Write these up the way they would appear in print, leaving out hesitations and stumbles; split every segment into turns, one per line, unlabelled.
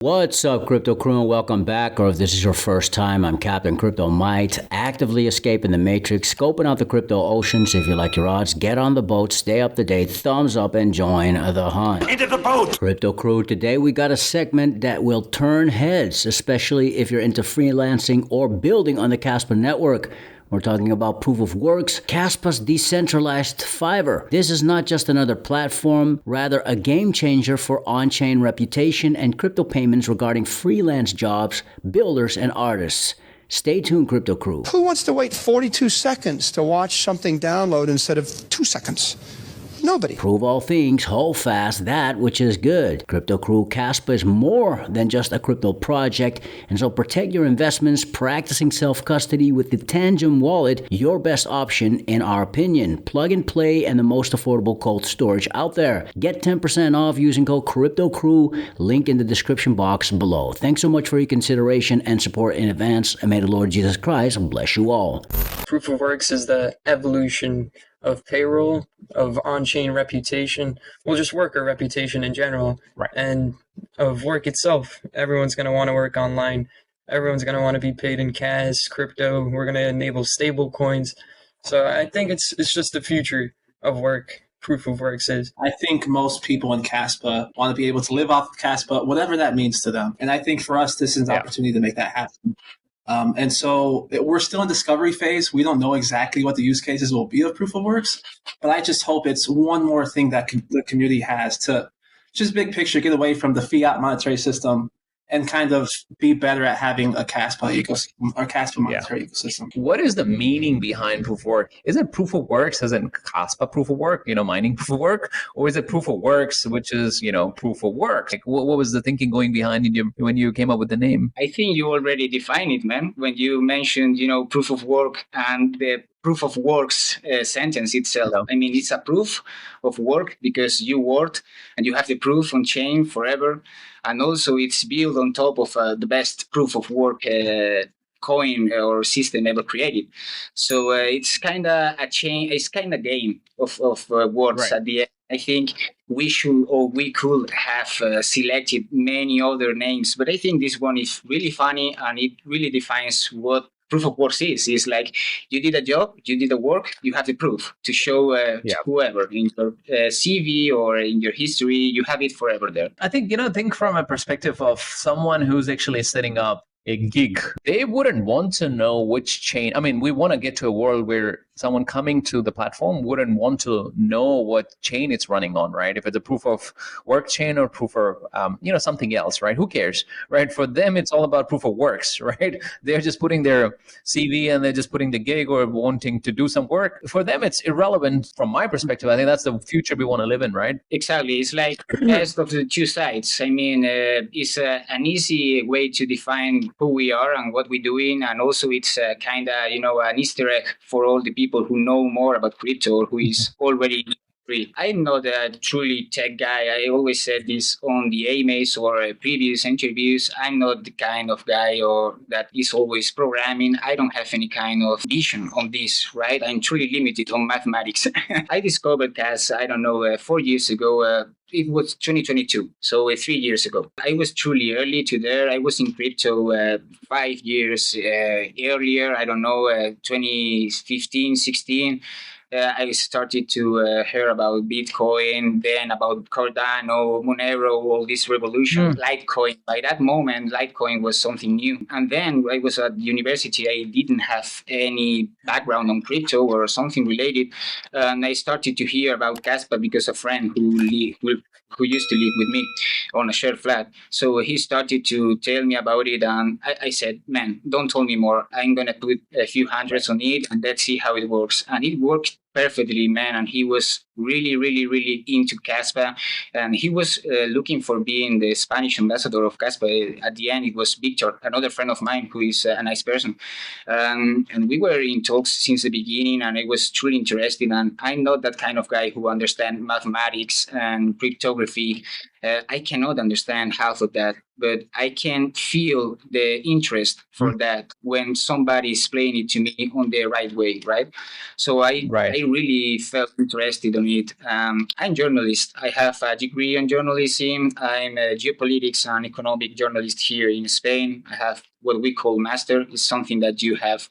What's up, Crypto Crew, and welcome back. Or if this is your first time, I'm Captain Crypto Might, actively escaping the matrix, scoping out the crypto oceans. If you like your odds, get on the boat, stay up to date, thumbs up, and join the hunt.
Into the boat!
Crypto Crew, today we got a segment that will turn heads, especially if you're into freelancing or building on the Kaspa network. We're talking about proof of works, Kaspa's Decentralized Fiverr. This is not just another platform, rather a game changer for on-chain reputation and crypto payments regarding freelance jobs, builders, and artists. Stay tuned, Crypto Crew.
Who wants to wait 42 seconds to watch something download instead of 2 seconds? Nobody.
Prove all things, hold fast that which is good. Crypto Crew, Kaspa is more than just a crypto project, and so protect your investments, practicing self-custody with the Tangem wallet, your best option in our opinion. Plug and play and the most affordable cold storage out there. Get 10% off using code Crypto Crew, link in the description box below. Thanks so much for your consideration and support in advance, and may the Lord Jesus Christ bless you all.
Proof of works is the evolution of payroll, of on-chain reputation, well, just worker reputation in general,
right,
and of work itself. Everyone's going to want to work online. Everyone's going to want to be paid in cash, crypto. We're going to enable stable coins. So I think it's just the future of work. Proof of works is.
I think most people in Kaspa want to be able to live off of Kaspa, whatever that means to them. And I think for us, this is an opportunity to make that happen. And so we're still in discovery phase. We don't know exactly what the use cases will be of proof of works, but I just hope it's one more thing that the community has to just big picture, get away from the fiat monetary system and kind of be better at having a Kaspa ecosystem or Kaspa monetary ecosystem.
What is the meaning behind proof of work? Is it proof of works as in Kaspa proof of work, mining proof of work? Or is it proof of works, which is, proof of work? Like, what was the thinking going behind when you came up with the name?
I think you already defined it, man. When you mentioned, proof of work and the proof of works sentence itself. I mean, it's a proof of work because you worked and you have the proof on chain forever. And also it's built on top of the best proof of work coin or system ever created. So it's kind of a chain, it's kind of game of words right. At the end. I think we should or we could have selected many other names, but I think this one is really funny and it really defines what proof of works is. It's like you did a job, you did the work, you have the proof to show to whoever in your CV or in your history, you have it forever there.
I think, think from a perspective of someone who's actually setting up a gig. They wouldn't want to know which chain. I mean, we want to get to a world where someone coming to the platform wouldn't want to know what chain it's running on, right? If it's a proof of work chain or proof of, something else, right? Who cares, right? For them, it's all about proof of works, right? They're just putting their CV and they're just putting the gig or wanting to do some work. For them, it's irrelevant from my perspective. I think that's the future we want to live in, right?
Exactly. It's like best of the two sides. I mean, it's an easy way to define who we are and what we're doing. And also it's kind of, an Easter egg for all the people who know more about crypto or who is already free. I'm not a truly tech guy. I always said this on the AMAs or previous interviews. I'm not the kind of guy or that is always programming. I don't have any kind of vision on this, right? I'm truly limited on mathematics. I discovered CAS, 4 years ago. It was 2022, so 3 years ago. I was truly early to there. I was in crypto 5 years earlier, 2015, 16. I started to hear about Bitcoin, then about Cardano, Monero, all this revolution, Litecoin. By that moment, Litecoin was something new. And then I was at university. I didn't have any background on crypto or something related. And I started to hear about Kaspa because a friend who used to live with me on a shared flat. So he started to tell me about it. And I said, man, don't tell me more. I'm going to put a few hundreds on it and let's see how it works. And it worked perfectly, man. And he was really, really, really into Kaspa. And he was looking for being the Spanish ambassador of Kaspa. At the end, it was Victor, another friend of mine who is a nice person. And we were in talks since the beginning, and I was truly interested. And I'm not that kind of guy who understands mathematics and cryptography. I cannot understand half of that. but I can feel the interest for that when somebody explain it to me on the right way, right? So I really felt interested in it. I'm a journalist. I have a degree in journalism. I'm a geopolitics and economic journalist here in Spain. I have what we call master. It's something that you have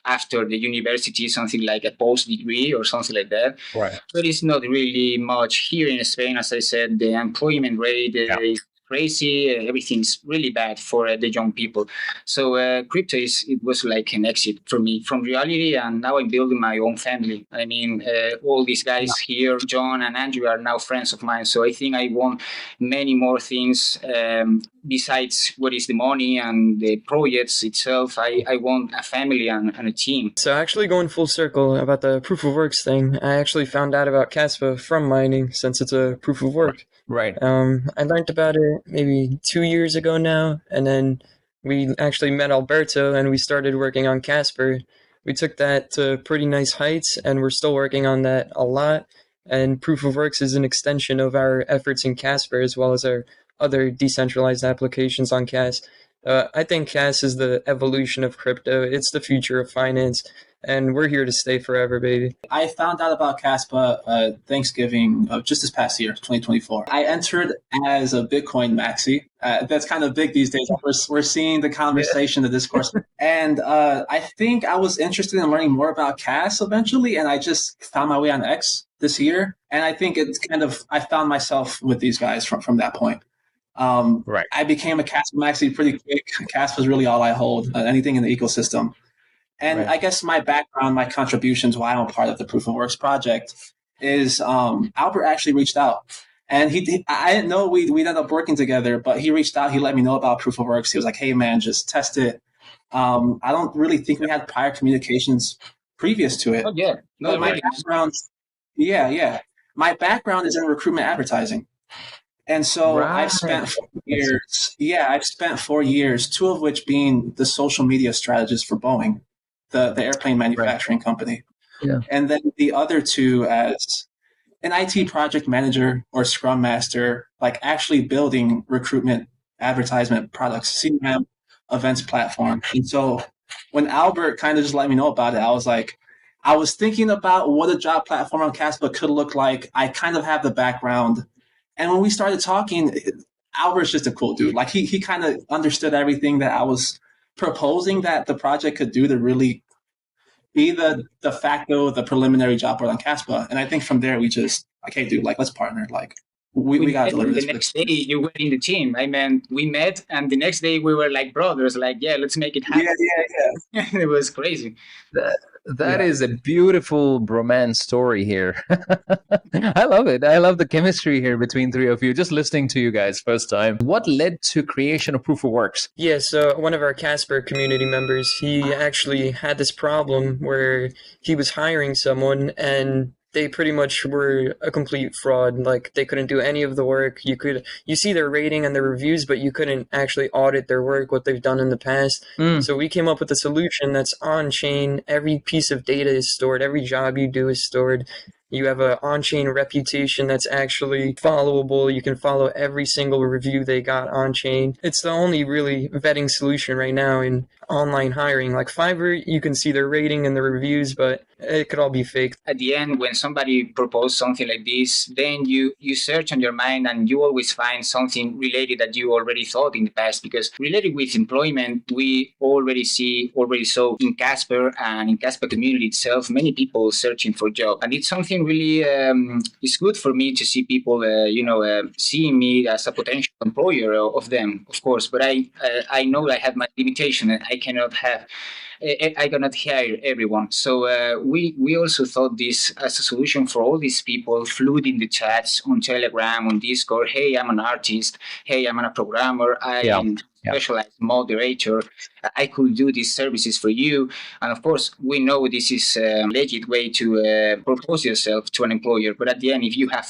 after the university, something like a post degree or something like that.
Right.
But it's not really much here in Spain. As I said, the employment rate is crazy. Everything's really bad for the young people. So crypto it was like an exit for me from reality, and now I'm building my own family. I mean, all these guys here, John and Andrew, are now friends of mine. So I think I want many more things besides what is the money and the projects itself. I want a family and a team.
So actually going full circle about the proof of works thing, I actually found out about Kaspa from mining, since it's a proof of work.
Right.
I learned about it maybe 2 years ago now, and then we actually met Alberto and we started working on Kaspa. We took that to pretty nice heights, and we're still working on that a lot. And proof of works is an extension of our efforts in Kaspa, as well as our other decentralized applications on Cas. I think Cas is the evolution of crypto. It's the future of finance, and we're here to stay forever, baby.
I found out about Kaspa Thanksgiving of just this past year, 2024. I entered as a Bitcoin maxi. That's kind of big these days. We're seeing the conversation, the discourse. And I think I was interested in learning more about Cas eventually, and I just found my way on X this year. And I think it's I found myself with these guys from that point. I became a Kaspa maxi pretty quick. Kaspa is really all I hold, anything in the ecosystem. And I guess my background, my contributions, why I'm a part of the Proof of Works project is Albert actually reached out. And I didn't know we'd end up working together, but he reached out. He let me know about Proof of Works. He was like, hey, man, just test it. I don't really think we had prior communications previous to it.
Oh, yeah. No,
my background, my background is in recruitment advertising. And so I've spent 4 years. Yeah, I've spent 4 years, 2 of which being the social media strategist for Boeing, the airplane manufacturing company. Yeah. And then the other 2 as an IT project manager or scrum master, like actually building recruitment advertisement products, CRM, events platform. And so when Albert kind of just let me know about it, I was like, I was thinking about what a job platform on Kaspa could look like. I kind of have the background. And when we started talking, Albert's just a cool dude. Like he kind of understood everything that I was proposing that the project could do to really be the de facto, the preliminary job board on Kaspa. And I think from there we just like, hey, dude, like let's partner. Like we got to deliver this.
The next day you were in the team. I mean, we met, and the next day we were like brothers. Like, yeah, let's make it happen. Yeah. It was crazy.
That is a beautiful bromance story here. I love it. I love the chemistry here between 3 of you. Just listening to you guys first time. What led to creation of Proof of Works?
Yeah, so one of our Kaspa community members, he actually had this problem where he was hiring someone and they pretty much were a complete fraud. Like they couldn't do any of the work. You see their rating and their reviews, but you couldn't actually audit their work, what they've done in the past. So we came up with a solution that's on chain. Every piece of data is stored. Every job you do is stored. You have an on-chain reputation that's actually followable. You can follow every single review they got on-chain. It's the only really vetting solution right now in online hiring. Like Fiverr, you can see their rating and the reviews, but it could all be fake.
At the end, when somebody proposes something like this, then you search on your mind and you always find something related that you already thought in the past. Because related with employment, we already saw in Kaspa and in Kaspa community itself, many people searching for job. And it's something really, it's good for me to see people, seeing me as a potential employer of them, of course. But I know I have my limitation. I cannot hire everyone. So we also thought this as a solution for all these people fluid in the chats on Telegram, on Discord. Hey, I'm an artist. Hey, I'm a programmer. I'm specialized moderator. I could do these services for you. And of course, we know this is a legit way to propose yourself to an employer. But at the end, if you have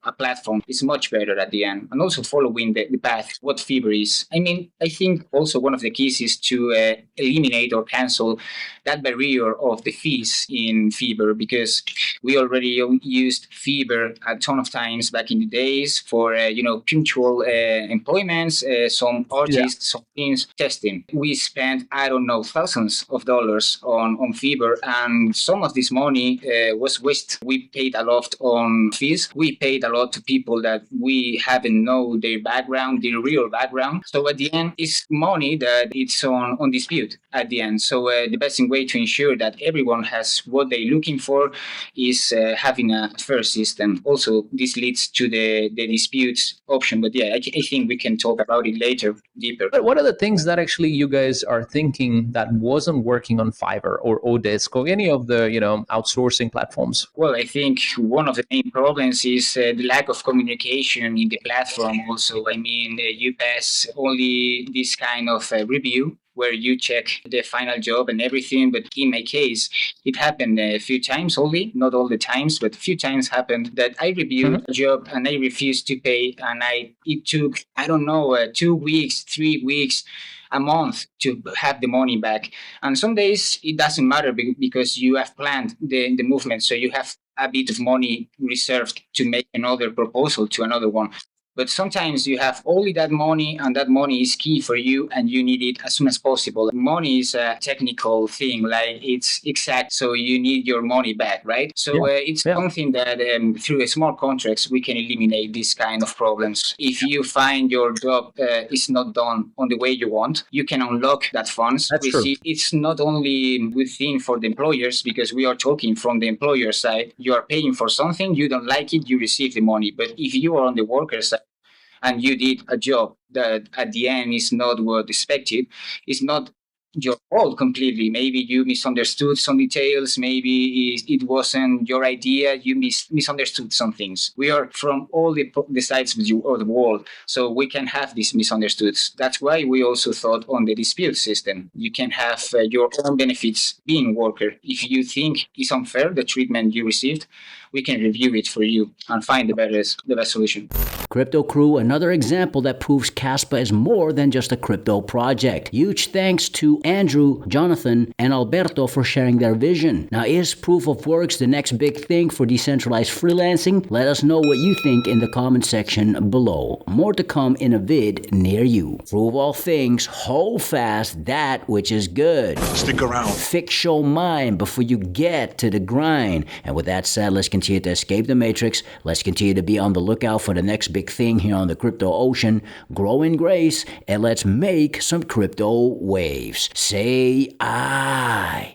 a platform, it's much better at the end. And also following the path, what Fiverr is. I mean, I think also one of the keys is to eliminate or cancel cancel that barrier of the fees in Fiverr, because we already used Fiverr a ton of times back in the days for punctual employments, some artists, some things testing. We spent, I don't know, thousands of dollars on Fiverr, and some of this money was wasted. We paid a lot on fees. We paid a lot to people that we haven't know their background, their real background. So at the end, it's money that it's on dispute at the end. So the best way to ensure that everyone has what they're looking for is having a fair system. Also, this leads to the disputes option. But yeah, I think we can talk about it later, deeper.
But what are the things that actually you guys are thinking that wasn't working on Fiverr or Odesk or any of the outsourcing platforms?
Well, I think one of the main problems is the lack of communication in the platform. Also, I mean, you pass only this kind of review where you check the final job and everything. But in my case, it happened a few times only, not all the times, but a few times happened that I reviewed a job and I refused to pay. And it took, 2 weeks, 3 weeks, a month to have the money back. And some days it doesn't matter because you have planned the movement. So you have a bit of money reserved to make another proposal to another one. But sometimes you have only that money, and that money is key for you, and you need it as soon as possible. Money is a technical thing, like it's exact, so you need your money back, right? So it's something that through small contracts, we can eliminate this kind of problems. If you find your job is not done on the way you want, you can unlock that funds.
That's true.
It's not only a good thing for the employers, because we are talking from the employer side. You are paying for something, you don't like it, you receive the money. But if you are on the worker side, and you did a job that at the end is not what expected, it's not your fault completely. Maybe you misunderstood some details. Maybe it wasn't your idea. You misunderstood some things. We are from all the sides of the world, so we can have these misunderstoods. That's why we also thought on the dispute system. You can have your own benefits being worker. If you think it's unfair, the treatment you received, we can review it for you and find the best solution.
Crypto Crew, another example that proves Kaspa is more than just a crypto project. Huge thanks to Andrew, Jonathan, and Alberto for sharing their vision. Now, is proof of works the next big thing for decentralized freelancing? Let us know what you think in the comment section below. More to come in a vid near you. Prove all things, hold fast that which is good.
Stick around.
Fix your mind before you get to the grind. And with that said, let's continue to escape the matrix. Let's continue to be on the lookout for the next big thing here on the crypto ocean. Grow in grace, and let's make some crypto waves. Say I.